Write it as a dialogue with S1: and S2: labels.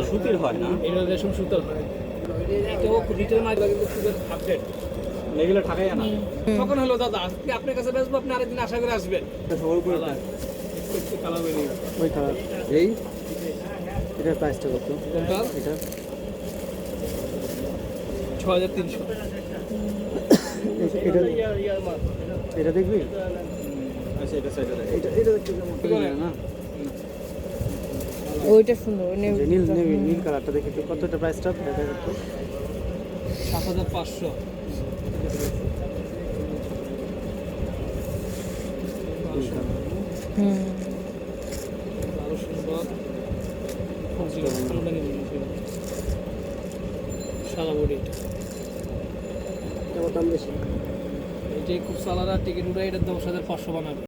S1: সুতির হয় না,
S2: এটা রেশম সুতার হয়। এটাও রিটেল মাছ লাগে, কিন্তু সুতার আপডেট
S1: এগুলো ঠাকাই না।
S2: তখন হলো দাদা আজকে আপনার কাছে বেচবো, আপনি আরেকদিন আশা করে আসবেন। কালার বেরিয়ে
S3: ওই কালার এই এটার প্রাইসটা কত?
S2: কোনটা?
S3: এটা
S2: 6300।
S3: এটা এটা দেখবি?
S1: আচ্ছা, এটা সাইডে
S3: এটা এটা দেখতে কেমন না?
S4: ওইটা সুন্দর, ওই
S3: যে নীল নেভি নীল কালারটা দেখে তো কতটা প্রাইসটা দেখা যাচ্ছে?
S2: 7500। আরো সুন্দর সাদা বডি,
S3: দাম বেশি।
S2: এটাই খুব সালাদা টিকিট উড়াই, এটার 10500 বানাবে।